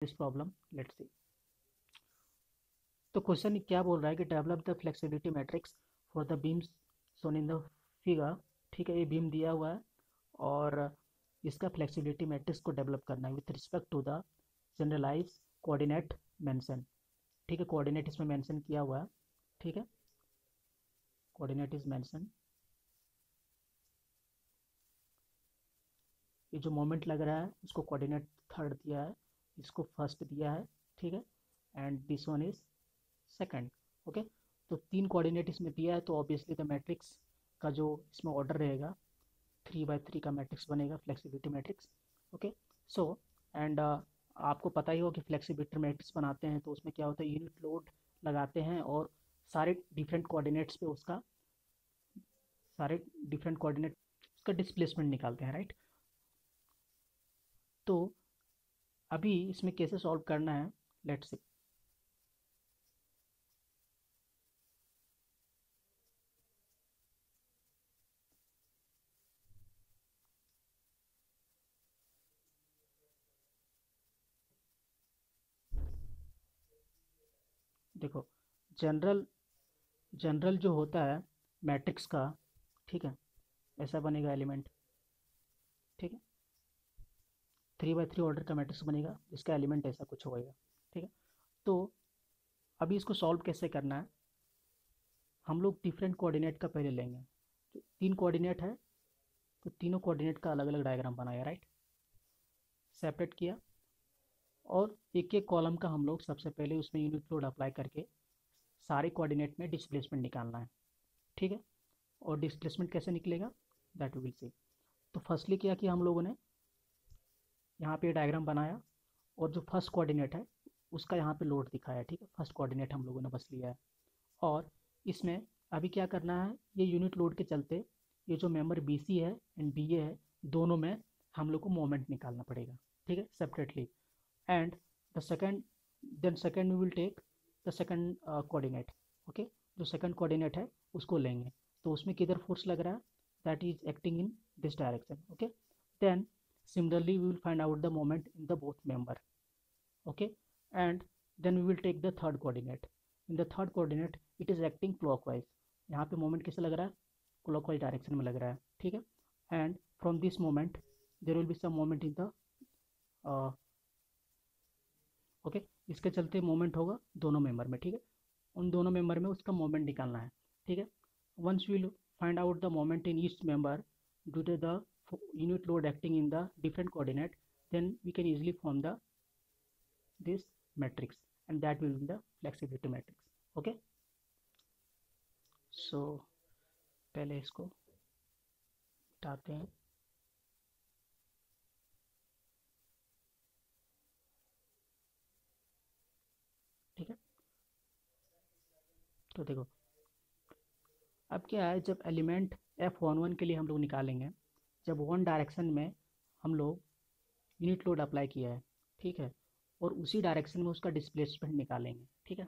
This problem, let's see. तो question क्या बोल रहा है कि develop the flexibility matrix for the beams shown in the figure. ठीक है, ये बीम दिया हुआ है और इसका फ्लेक्सिबिलिटी मैट्रिक्स को डेवलप करना है with respect to the generalize coordinate mention. ठीक है, कोऑर्डिनेट इसमें मेंशन किया हुआ है। ठीक है, कोऑर्डिनेट इज मेंशन। ये जो मोमेंट लग रहा है इसको कोऑर्डिनेट थर्ड दिया है, इसको फर्स्ट दिया है। ठीक है, and this one is second. Okay, तो तीन कोऑर्डिनेट इसमें दिया है, तो ऑब्वियसली द मैट्रिक्स का जो इसमें ऑर्डर रहेगा 3 by 3 का मैट्रिक्स बनेगा, flexibility matrix. Okay, so and आपको पता ही हो कि फ्लेक्सिबिलिटी मैट्रिक्स बनाते हैं तो उसमें क्या होता है, यूनिट लोड लगाते हैं और सारे डिफरेंट कोऑर्डिनेट्स पे उसका सारे डिफरेंट कोऑर्डिनेट उसका डिस्प्लेसमेंट निकालते हैं, राइट। तो अभी इसमें कैसे सॉल्व करना है, लेट्स सी। देखो, जनरल जनरल जो होता है मैट्रिक्स का, ठीक है, ऐसा बनेगा एलिमेंट। ठीक है, 3 by 3 ऑर्डर का मैट्रिक्स बनेगा जिसका एलिमेंट ऐसा कुछ होएगा। ठीक है, तो अभी इसको सॉल्व कैसे करना है, हम लोग डिफरेंट कोऑर्डिनेट का पहले लेंगे। तो तीन कोऑर्डिनेट है, तो तीनों कोऑर्डिनेट का अलग अलग डायग्राम बनाया, राइट, सेपरेट किया और एक एक कॉलम का हम लोग सबसे पहले उसमें यूनिट लोड अप्लाई करके सारे कोऑर्डिनेट में डिस्प्लेसमेंट निकालना है। ठीक है, और डिस्प्लेसमेंट कैसे निकलेगा दैट वी विल सी। तो फर्स्टली क्या किया हम लोगों ने, यहाँ पे डायग्राम बनाया और जो फर्स्ट कोऑर्डिनेट है उसका यहाँ पे लोड दिखाया। ठीक है, फर्स्ट कोऑर्डिनेट हम लोगों ने बस लिया है और इसमें अभी क्या करना है, ये यूनिट लोड के चलते ये जो मेंबर बी सी है एंड बी ए है, दोनों में हम लोग को मोमेंट निकालना पड़ेगा। ठीक है, separately. And the second then second we will take the second coordinate. Okay, जो सेकंड कोऑर्डिनेट है उसको लेंगे, तो उसमें किधर फोर्स लग रहा है, that is acting in this direction. Okay, then similarly we will find out the moment in the both member. Okay, and then we will take the third coordinate. In the third coordinate it is acting clockwise, यहाँ पे moment कैसे लग रहा है, clockwise direction में लग रहा है। ठीक है, and from this moment there will be some moment in the okay, इसके चलते मोमेंट होगा दोनों मेंबर में। ठीक है, उन दोनों मेंबर में उसका मोमेंट निकालना है। ठीक है, once we will find out the moment in each member due to the unit load acting in the different coordinate, then we can easily form the this matrix and that will be the flexibility matrix. Okay, so पहले इसको हटाते हैं। ठीक है, तो देखो अब क्या है, जब एलिमेंट F11 के लिए हम लोग निकालेंगे, जब वन डायरेक्शन में हम लोग यूनिट लोड अप्लाई किया है, ठीक है, और उसी डायरेक्शन में उसका डिस्प्लेसमेंट निकालेंगे। ठीक है,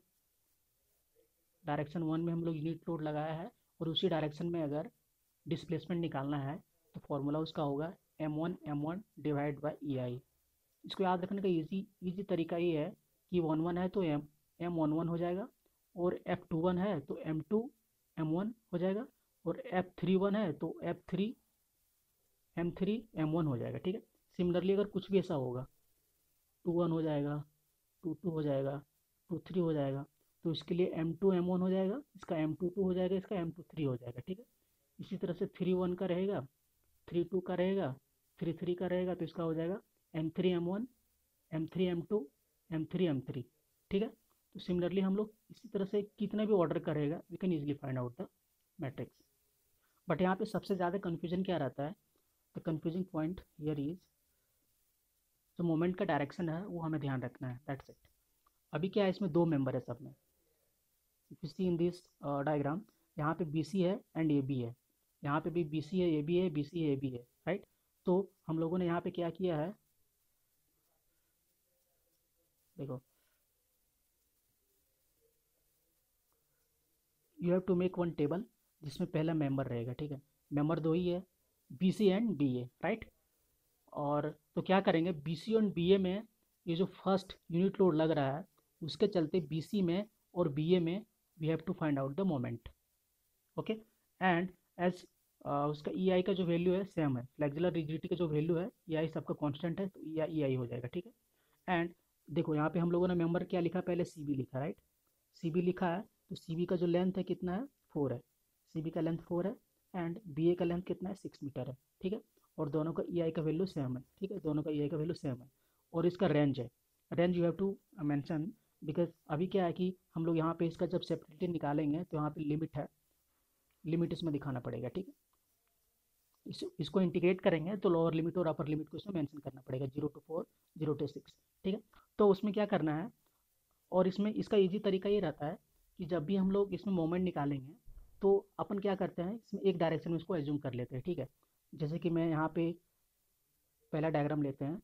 डायरेक्शन वन में हम लोग यूनिट लोड लगाया है और उसी डायरेक्शन में अगर डिस्प्लेसमेंट निकालना है तो फॉर्मूला उसका होगा M1 डिवाइड बाई ई आई। इसको याद रखने का इजी तरीका ये है कि वन वन है तो M11 हो जाएगा, और F21 है तो M2 M1 हो जाएगा, और F31 है तो F3 M3 M1 हो जाएगा। ठीक है, सिमिलरली अगर कुछ भी ऐसा होगा 2 1 हो जाएगा, 2 2 हो जाएगा, 2 3 हो जाएगा, तो इसके लिए M2 M1 हो जाएगा, इसका M2 2 हो जाएगा, इसका M2 3 हो जाएगा। ठीक है, इसी तरह से 3 1 का रहेगा, 3 2 का रहेगा, 3 3 का रहेगा, तो इसका हो जाएगा M3 M1 M3 M2 M3 M3। ठीक है, तो सिमिलरली हम लोग इसी तरह से कितना भी ऑर्डर करेगा we can easily find out the matrix. But यहाँ पे सबसे ज़्यादा कन्फ्यूजन क्या रहता है, the confusing point here is जो मोमेंट का डायरेक्शन है वो हमें ध्यान रखना है, दैट्स इट। अभी क्या है, इसमें दो मेंबर है सब में, if you see in this diagram, यहाँ पे बी सी है एंड ए बी है, यहाँ पे भी बी सी है ए बी है, बी सी है ए बी है, राइट। तो हम लोगों ने यहाँ पे क्या किया है, देखो, you have to make one table जिसमें पहला मेंबर रहेगा। ठीक है, मेंबर दो ही है, B C and B A, right. और तो क्या करेंगे, B C and B A में ये जो फर्स्ट यूनिट लोड लग रहा है उसके चलते बीसी में और बीए में we have to find out the moment. Okay, and as उसका ई आई का जो वैल्यू है सेम है, फ्लेक्सुलर रिजिडिटी का जो वैल्यू है ई आई सबका कांस्टेंट है, तो ई आई हो जाएगा। ठीक है, एंड देखो यहाँ पे हम लोगों ने मेंबर क्या लिखा, पहले सी बी लिखा, राइट। सी बी लिखा है तो सी बी का जो लेंथ है कितना है, 4 है। सी बी का लेंथ 4 है एंड बी ए का लेंथ कितना है, 6 मीटर है। ठीक है, और दोनों का ई आई का वैल्यू सेम है। ठीक है, दोनों का ई आई का वैल्यू सेम है और इसका रेंज है। Range you have to mention, because अभी क्या है कि हम लोग यहाँ पे इसका जब सेपरेटली निकालेंगे तो यहाँ पे लिमिट है, लिमिट इसमें दिखाना पड़ेगा। ठीक है, इसको इंटीग्रेट करेंगे तो लोअर लिमिट और अपर लिमिट को इसमें मेंशन करना पड़ेगा, 0 to 4, 0 to 6। ठीक है, तो उसमें क्या करना है, और इसमें इसका इजी तरीका ये रहता है कि जब भी हम लोग इसमें मोमेंट निकालेंगे तो अपन क्या करते हैं, इसमें एक डायरेक्शन में इसको एज्यूम कर लेते हैं। ठीक है, जैसे कि मैं यहाँ पे पहला डायग्राम लेते हैं,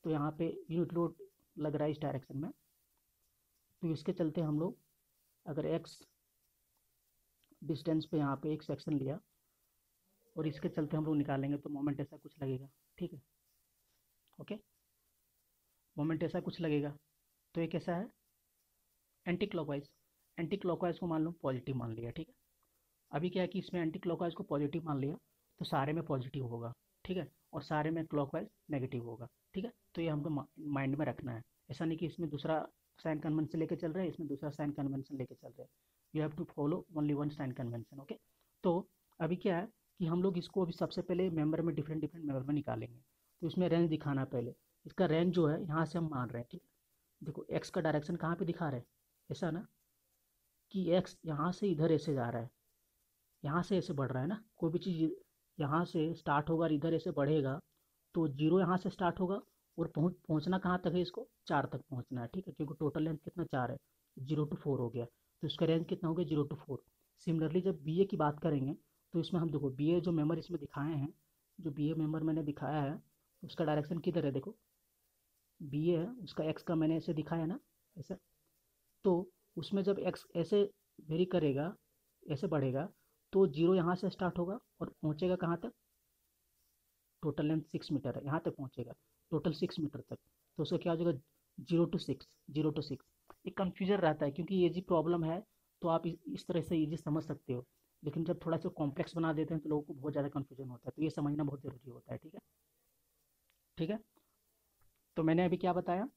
तो यहाँ पे यूनिट लोड लग रहा है इस डायरेक्शन में, तो इसके चलते हम लोग अगर एक्स डिस्टेंस पे यहाँ पे एक सेक्शन लिया और इसके चलते हम लोग निकालेंगे तो मोमेंट ऐसा कुछ लगेगा। ठीक है, ओके, मोमेंट ऐसा कुछ लगेगा। तो ये कैसा है, एंटी क्लॉकवाइज। एंटी क्लॉकवाइज को मान लो पॉजिटिव मान लिया। ठीक है, अभी क्या है कि इसमें एंटी क्लॉकवाइज को पॉजिटिव मान लिया तो सारे में पॉजिटिव होगा। ठीक है, और सारे में क्लॉकवाइज नेगेटिव होगा। ठीक है, तो ये हमको माइंड में रखना है। ऐसा नहीं कि इसमें दूसरा साइन कन्वेंशन लेके चल रहे हैं, इसमें दूसरा साइन कन्वेंशन लेके चल रहे हैं। You have to follow only one sign convention. Okay, तो अभी क्या है कि हम लोग इसको अभी सबसे पहले मेंबर में डिफरेंट डिफरेंट मेंबर में निकालेंगे, तो इसमें रेंज दिखाना पहले। इसका रेंज जो है यहाँ से हम मान रहे हैं। ठीक है, देखो एक्स का डायरेक्शन कहाँ पे दिखा रहे हैं, ऐसा ना कि एक्स यहाँ से इधर ऐसे जा रहा है, यहाँ से ऐसे बढ़ रहा है ना, कोई भी चीज़ यहाँ से स्टार्ट होगा और इधर ऐसे बढ़ेगा तो 0 यहाँ से स्टार्ट होगा और पहुँचना कहाँ तक है, इसको 4 तक पहुँचना है। ठीक है, क्योंकि टोटल लेंथ कितना 4 है, 0 to 4 हो गया, तो इसका रेंज कितना हो गया, 0 to 4। सिमिलरली जब बी ए की बात करेंगे तो इसमें हम देखो बी ए जो मेंबर इसमें दिखाए हैं, जो बी ए मेंबर मैंने दिखाया है उसका डायरेक्शन किधर है, देखो बी ए है, उसका एक्स का मैंने ऐसे दिखाया ना, ऐसा। तो उसमें जब एक्स ऐसे वेरी करेगा, ऐसे बढ़ेगा, तो 0 यहाँ से स्टार्ट होगा और पहुँचेगा कहाँ तक, टोटल लेंथ 6 मीटर है, यहाँ तक पहुँचेगा, टोटल 6 मीटर तक। तो उसका क्या हो जाएगा, 0 to 6, 0 to 6। एक कन्फ्यूजन रहता है क्योंकि ये जी प्रॉब्लम है, तो आप इस तरह से ईजी समझ सकते हो, लेकिन जब थोड़ा सा कॉम्प्लेक्स बना देते हैं तो लोगों को बहुत ज़्यादा कन्फ्यूजन होता है, तो ये समझना बहुत ज़रूरी होता है। ठीक है, ठीक है, तो मैंने अभी क्या बताया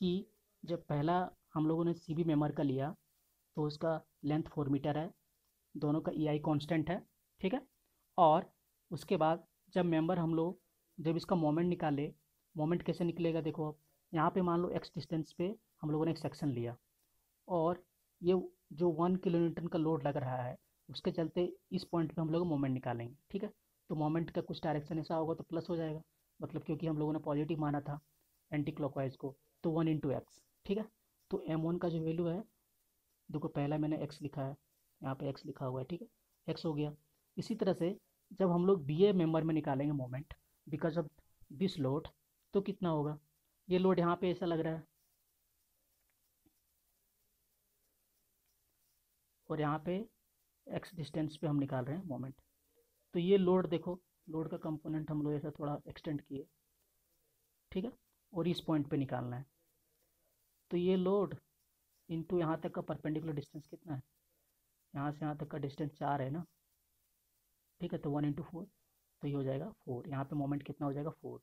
कि जब पहला हम लोगों ने सी बी मेमर का लिया तो उसका लेंथ 4 मीटर है, दोनों का ई आई कॉन्स्टेंट है। ठीक है, और उसके बाद जब मेंबर हम लोग जब इसका मोमेंट निकाले, मोमेंट कैसे निकलेगा, देखो अब यहाँ पे मान लो एक्स डिस्टेंस पे हम लोगों ने एक सेक्शन लिया और ये जो 1 किलो न्यूटन का लोड लग रहा है उसके चलते इस पॉइंट पे हम लोग मोमेंट निकालेंगे। ठीक है, तो मोमेंट का कुछ डायरेक्शन ऐसा होगा तो प्लस हो जाएगा, मतलब क्योंकि हम लोगों ने पॉजिटिव माना था एंटी क्लॉकवाइज को, तो 1 into x। ठीक है, तो m1 का जो वैल्यू है, देखो पहला मैंने x लिखा है, यहाँ पे x लिखा हुआ है। ठीक है, x हो गया। इसी तरह से जब हम लोग बी ए मेंबर में निकालेंगे moment because of this load, तो कितना होगा, ये लोड यहाँ पे ऐसा लग रहा है और यहाँ पे x डिस्टेंस पे हम निकाल रहे हैं मोमेंट, तो ये लोड देखो, लोड का कंपोनेंट हम लोग ऐसा थोड़ा एक्सटेंड किए। ठीक है, और इस पॉइंट पे निकालना है, तो ये लोड इनटू यहाँ तक का परपेंडिकुलर डिस्टेंस कितना है, यहाँ से यहाँ तक का डिस्टेंस 4 है ना। ठीक है, तो 1 into 4, तो ये हो जाएगा 4। यहाँ पे मोमेंट कितना हो जाएगा, 4,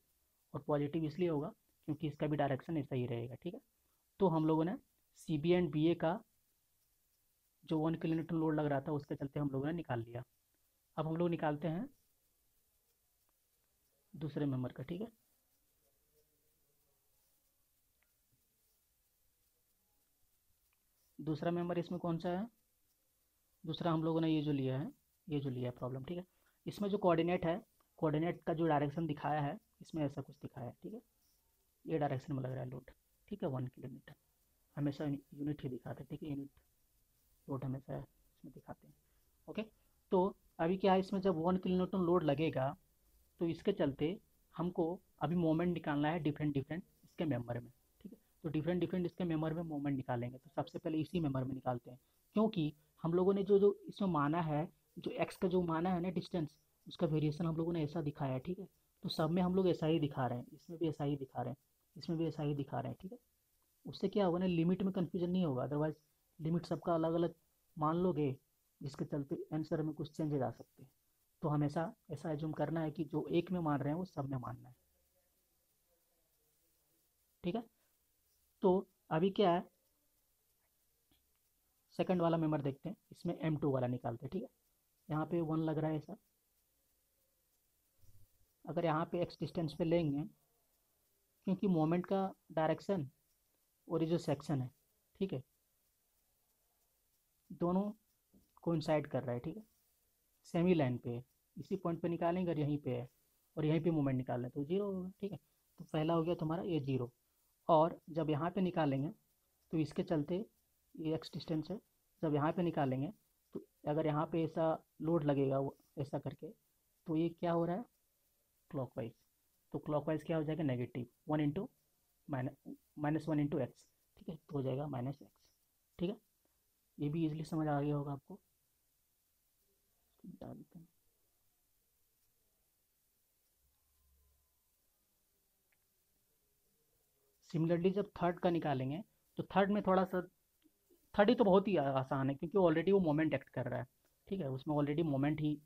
और पॉजिटिव इसलिए होगा क्योंकि इसका भी डायरेक्शन ऐसा ही रहेगा। ठीक है, तो हम लोगों ने सी बी एंड बी ए का जो 1 किलो न्यूटन लोड लग रहा था उसके चलते हम लोगों ने निकाल लिया। अब हम लोग निकालते हैं दूसरे मेंबर का। ठीक है, दूसरा मेंबर इसमें कौन सा है, दूसरा हम लोगों ने ये जो लिया है, ये जो लिया है प्रॉब्लम। ठीक है, इसमें जो कोऑर्डिनेट है, कोऑर्डिनेट का जो डायरेक्शन दिखाया है इसमें ऐसा कुछ दिखाया है। ठीक है, ये डायरेक्शन में लग रहा है लोड। ठीक है, 1 किलोमीटर, हमेशा यूनिट ही दिखाते हैं। ठीक है, यूनिट लोड हमेशा इसमें दिखाते हैं। ओके, तो अभी क्या है, इसमें जब 1 किलो न्यूटन लोड लगेगा तो इसके चलते हमको अभी मोमेंट निकालना है डिफरेंट डिफरेंट इसके मेंबर में। ठीक है, तो डिफरेंट डिफरेंट इसके मेंबर में मोमेंट निकालेंगे, तो सबसे पहले इसी मेंबर में निकालते हैं, क्योंकि हम लोगों ने जो जो इसमें माना है, जो एक्स का जो माना है ना डिस्टेंस, उसका वेरिएशन हम लोगों ने ऐसा दिखाया है। ठीक है, तो सब में हम लोग ऐसा ही दिखा रहे हैं, इसमें भी ऐसा ही दिखा रहे हैं, इसमें भी ऐसा ही दिखा रहे हैं, ठीक है। उससे क्या होगा ना, लिमिट में कन्फ्यूजन नहीं होगा, अदरवाइज लिमिट सबका अलग अलग मान लोगे, जिसके चलते आंसर में कुछ चेंजेस आ सकते हैं। तो हमेशा ऐसा एज्यूम करना है कि जो एक में मान रहे हैं वो सब में मानना है, ठीक है। तो अभी क्या है, सेकंड वाला मेंबर देखते हैं, इसमें M2 वाला निकालते हैं, ठीक है। यहाँ पे 1 लग रहा है ऐसा। अगर यहाँ पे x डिस्टेंस पे लेंगे, क्योंकि मोमेंट का डायरेक्शन और ये जो सेक्शन है, ठीक है, दोनों कोइंसाइड कर रहा है, ठीक है, सेमी लाइन पे है। इसी पॉइंट पे निकालेंगे और यहीं पे है, और यहीं पे मोमेंट निकालना है तो जीरो होगा, ठीक है। तो पहला हो गया तुम्हारा ये जीरो। और जब यहाँ पे निकालेंगे तो इसके चलते ये एक्स डिस्टेंस है, जब यहाँ पे निकालेंगे तो अगर यहाँ पे ऐसा लोड लगेगा वो ऐसा करके, तो ये क्या हो रहा है, क्लॉकवाइज। तो क्लॉकवाइज क्या हो जाएगा, नेगेटिव 1 इंटू -1 इंटू एक्स, ठीक है, तो हो जाएगा -x, ठीक है। ये भी इजीली समझ आ गया होगा आपको। बता देते हैं। सिमिलरली जब थर्ड का निकालेंगे, तो थर्ड में थोड़ा सा, थर्ड ही तो बहुत ही आसान है, क्योंकि ऑलरेडी वो मोमेंट एक्ट कर रहा है, ठीक है, उसमें ऑलरेडी मोमेंट ही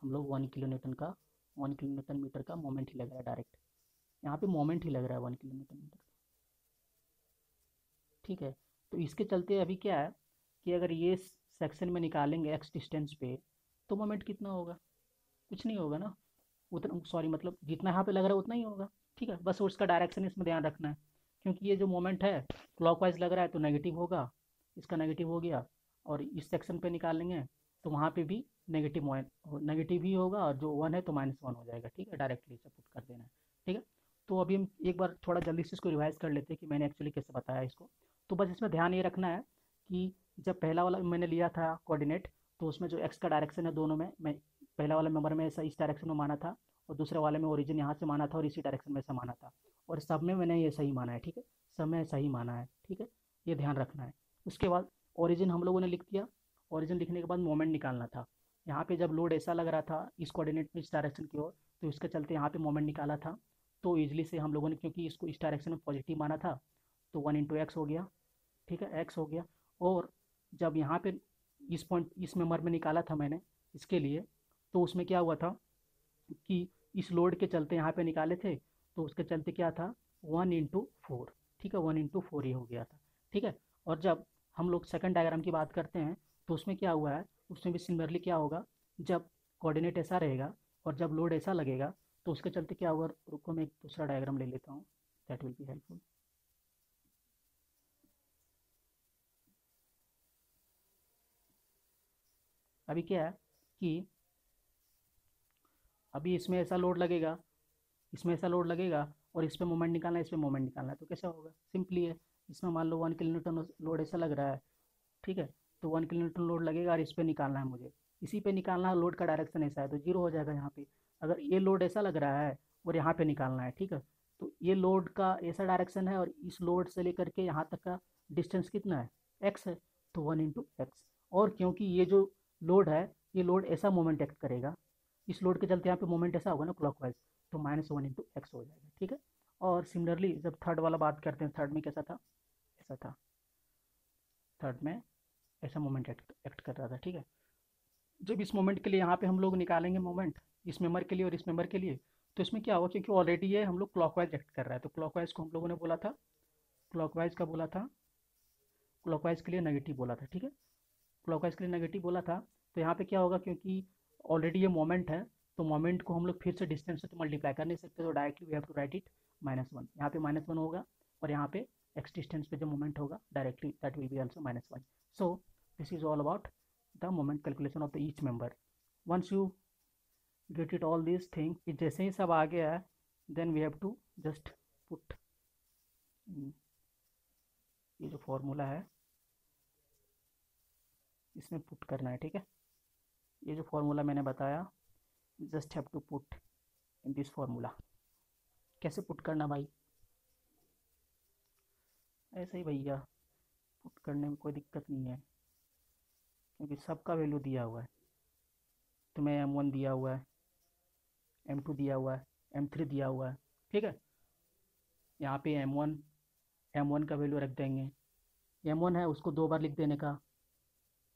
हम लोग 1 किलो न्यूटन का, 1 किलो न्यूटन मीटर का मोमेंट ही लग रहा है डायरेक्ट। यहाँ पे मोमेंट ही लग रहा है 1 किलो न्यूटन मीटर, ठीक है। तो इसके चलते अभी क्या है कि अगर ये सेक्शन में निकालेंगे एक्स डिस्टेंस पे, तो मोमेंट कितना होगा, कुछ नहीं होगा ना, उतना, सॉरी, मतलब जितना यहाँ पे लग रहा है उतना ही होगा, ठीक है। बस उसका डायरेक्शन इसमें ध्यान रखना है, क्योंकि ये जो मोमेंट है क्लॉकवाइज लग रहा है तो नेगेटिव होगा, इसका नेगेटिव हो गया। और इस सेक्शन पे निकालेंगे तो वहाँ पे भी नेगेटिव, नेगेटिव ही होगा, और जो 1 है तो -1 हो जाएगा, ठीक है, डायरेक्टली इसे पुट कर देना है, ठीक है। तो अभी हम एक बार थोड़ा जल्दी से इसको रिवाइज कर लेते हैं कि मैंने एक्चुअली कैसे बताया इसको। तो बस इसमें ध्यान ये रखना है कि जब पहला वाला मैंने लिया था कोऑर्डिनेट, तो उसमें जो एक्स का डायरेक्शन है दोनों में, मैं पहला वाला मेंबर में ऐसा इस डायरेक्शन में माना था, और दूसरे वाले में ओरिजिन यहाँ से माना था और इसी डायरेक्शन में ऐसा माना था, और सब में मैंने ये सही माना है, ठीक है, सब में सही माना है, ठीक है, ये ध्यान रखना है। उसके बाद ओरिजिन हम लोगों ने लिख दिया, ओरिजिन लिखने के बाद मोमेंट निकालना था। यहाँ पे जब लोड ऐसा लग रहा था इस कोऑर्डिनेट में इस डायरेक्शन की ओर, तो इसके चलते यहाँ पे मोमेंट निकाला था। तो ईजिली से हम लोगों ने, क्योंकि इसको इस डायरेक्शन में पॉजिटिव माना था, तो 1 इंटू एक्स हो गया, ठीक है, एक्स हो गया। और जब यहाँ पे इस पॉइंट इस मेंबर में निकाला था मैंने इसके लिए, तो उसमें क्या हुआ था कि इस लोड के चलते यहाँ पे निकाले थे, तो उसके चलते क्या था, 1 इंटू 4, ठीक है, 1 इंटू 4 ये हो गया था, ठीक है। और जब हम लोग सेकंड डायग्राम की बात करते हैं, तो उसमें क्या हुआ है, उसमें भी सिमिलरली क्या होगा, जब कोऑर्डिनेट ऐसा रहेगा और जब लोड ऐसा लगेगा, तो उसके चलते क्या होगा, रुको मैं एक दूसरा डायग्राम ले लेता हूँ, दैट विल बी हेल्पफुल। अभी क्या है कि अभी इसमें ऐसा लोड लगेगा, इसमें ऐसा लोड लगेगा, और इस पे मोमेंट निकालना है, इस पे मोमेंट निकालना है, तो कैसे होगा, सिंपली है। इसमें मान लो 1 किलो न्यूटन लोड ऐसा लग रहा है, ठीक है, तो 1 किलो न्यूटन लोड लगेगा और इस पे निकालना है मुझे, इसी पे निकालना है, लोड का डायरेक्शन ऐसा है तो जीरो हो जाएगा यहाँ पे। अगर ये लोड ऐसा लग रहा है और यहाँ पे निकालना है, ठीक है, तो ये लोड का ऐसा डायरेक्शन है, और इस लोड से लेकर के यहाँ तक का डिस्टेंस कितना है, एक्स है, तो 1 इंटू एक्स। और क्योंकि ये जो लोड है, ये लोड ऐसा मोमेंट एक्ट करेगा, इस लोड के चलते यहाँ पे मोमेंट ऐसा होगा ना क्लॉकवाइज, तो -1 इंटू एक्स हो जाएगा, ठीक है। और सिमिलरली जब थर्ड वाला बात करते हैं, थर्ड में कैसा था, ऐसा था, थर्ड में ऐसा मोमेंट एक्ट कर रहा था, ठीक है। जब इस मोमेंट के लिए यहाँ पे हम लोग निकालेंगे मोमेंट, इस मेंबर के लिए और इस मेंबर के लिए, तो इसमें क्या होगा, क्योंकि ऑलरेडी ये हम लोग क्लॉकवाइज एक्ट कर रहा है, तो क्लॉकवाइज को हम लोगों ने बोला था, क्लॉकवाइज का बोला था, क्लॉकवाइज के लिए नेगेटिव बोला था, ठीक है, क्लॉकवाइज के लिए नेगेटिव बोला था। तो यहाँ पे क्या होगा, क्योंकि ऑलरेडी ये मोमेंट है, तो मोमेंट को हम लोग फिर से डिस्टेंस से तो मल्टीप्लाई कर नहीं सकते, तो directly we have to write it -1, यहाँ पे -1 होगा, और यहाँ पे एक्स डिस्टेंस पे जो मोमेंट होगा directly that will be also -1। So this is all about the moment calculation of the each member. Once you get it all this thing, जैसे ही सब आ गया है, then we have to just put, ये जो formula है इसमें पुट करना है, ठीक है, ये जो फॉर्मूला मैंने बताया, just have to put in this formula. कैसे पुट करना भाई, ऐसे ही भैया, पुट करने में कोई दिक्कत नहीं है, क्योंकि सबका वैल्यू दिया हुआ है, तुम्हें M1 दिया हुआ है, M2 दिया हुआ है, M3 दिया हुआ है, ठीक है। यहाँ पे M1 का वैल्यू रख देंगे। M1 है उसको 2 बार लिख देने का,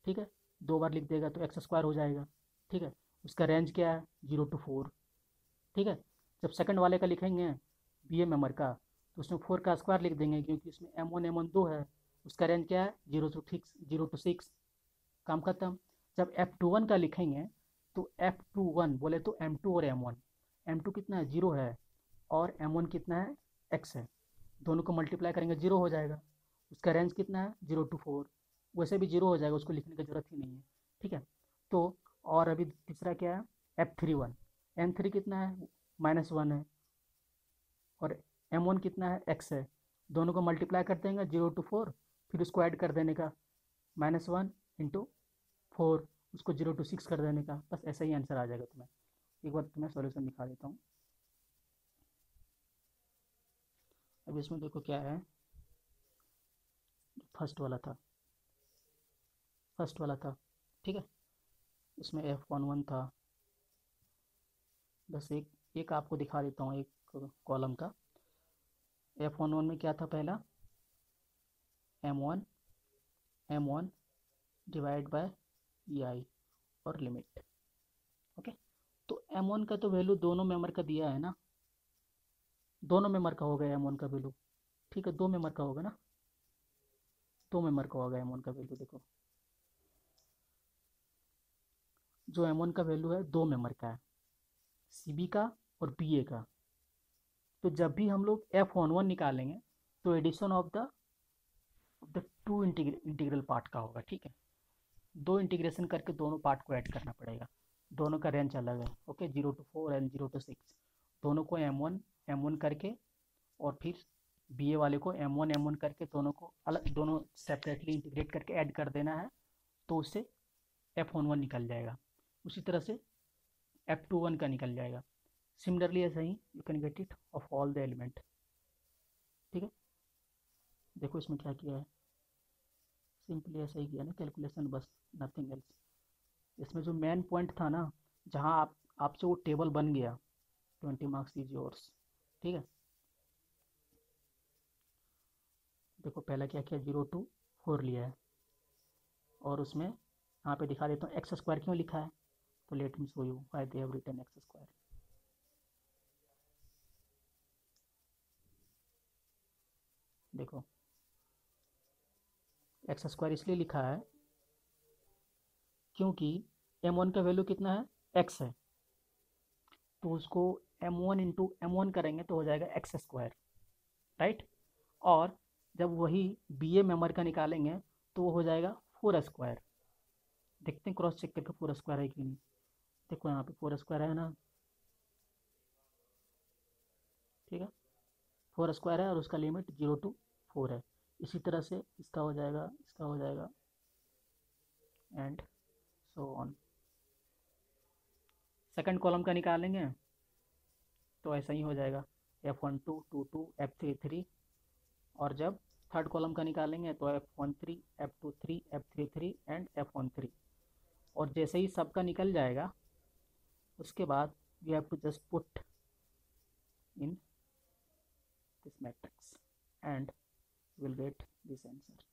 ठीक है। 2 बार लिख देगा तो एक्स स्क्वायर हो जाएगा, ठीक है। उसका रेंज क्या है, 0 to 4, ठीक है। जब सेकंड वाले का लिखेंगे बी ए मेमर का, तो उसमें 4 का स्क्वायर लिख देंगे, क्योंकि उसमें M1 दो है। उसका रेंज क्या है, 0 to 6। काम खत्म। जब F21 का लिखेंगे तो F21 बोले तो M2 और M1, M2 कितना है, 0 है, और M1 कितना है, x है। दोनों को मल्टीप्लाई करेंगे 0 हो जाएगा। उसका रेंज कितना है, 0 to 4। वैसे भी 0 हो जाएगा, उसको लिखने की ज़रूरत ही नहीं है, ठीक है। तो और अभी तीसरा क्या है, F31, M3 कितना है, -1 है, और M1 कितना है, x है। दोनों को मल्टीप्लाई कर देंगे 0 to 4, फिर उसको ऐड कर देने का, -1 × 4, उसको 0 to 6 कर देने का, बस ऐसा ही आंसर आ जाएगा तुम्हें। एक बार तुम्हें सॉल्यूशन दिखा देता हूँ। अब इसमें देखो क्या है, फर्स्ट वाला था, ठीक है। इसमें F11 था। बस एक आपको दिखा देता हूँ एक कॉलम का। F11 में क्या था, पहला M1 डिवाइड बाय EI और लिमिट, ओके। तो M1 का तो वैल्यू दोनों मेंबर का दिया है ना, दोनों मेंबर का हो गया M1 का वैल्यू, ठीक है। 2 मेंबर का होगा ना, 2 मेंबर का होगा M1 का वैल्यू। देखो जो M1 का वैल्यू है 2 मेंबर का है, CB का और BA का। तो जब भी हम लोग F11 निकालेंगे तो addition of the two integral part का होगा, ठीक है। 2 इंटीग्रेशन करके दोनों पार्ट को ऐड करना पड़ेगा। दोनों का रेंज अलग है, ओके। 0 to 4 एंड 0 to 6, दोनों को M1 करके, और फिर BA वाले को M1 करके, दोनों को अलग, दोनों सेपरेटली इंटीग्रेट करके ऐड कर देना है, तो उससे F11 निकल जाएगा। उसी तरह से F21 का निकल जाएगा। सिमिलरली ऐसा ही you can get it of all the element, ठीक है। देखो इसमें क्या किया है, सिंपली ऐसा ही किया ना कैलकुलेशन, बस नथिंग एल्स। इसमें जो मेन पॉइंट था ना, जहाँ आपसे वो टेबल बन गया, 20 मार्क्स इज योर्स, ठीक है। देखो पहला क्या किया, 0 to 4 लिया है, और उसमें यहाँ पे दिखा देता हूँ एक्स स्क्वायर क्यों लिखा है। तो let me show you why they have written X square. देखो एक्स स्क्वायर इसलिए लिखा है क्योंकि M1 का वैल्यू कितना है, x है, तो उसको M1 करेंगे तो हो जाएगा एक्स स्क्वायर, राइट। और जब वही BA मेंबर का निकालेंगे तो वो हो जाएगा 4 स्क्वायर। देखते हैं क्रॉस चेक करके 4 स्क्वायर है कि नहीं। देखो यहाँ पे 4 स्क्वायर है ना, ठीक है। 4 स्क्वायर है और उसका लिमिट 0 to 4 है। इसी तरह से इसका हो जाएगा, and so on. Second column का निकालेंगे तो ऐसा ही हो जाएगा, F12 2 2 F33, और जब थर्ड कॉलम का निकालेंगे तो F13 F23 F33 and F13। और जैसे ही सबका निकल जाएगा, उसके बाद we have to just put in this matrix and will get this answer.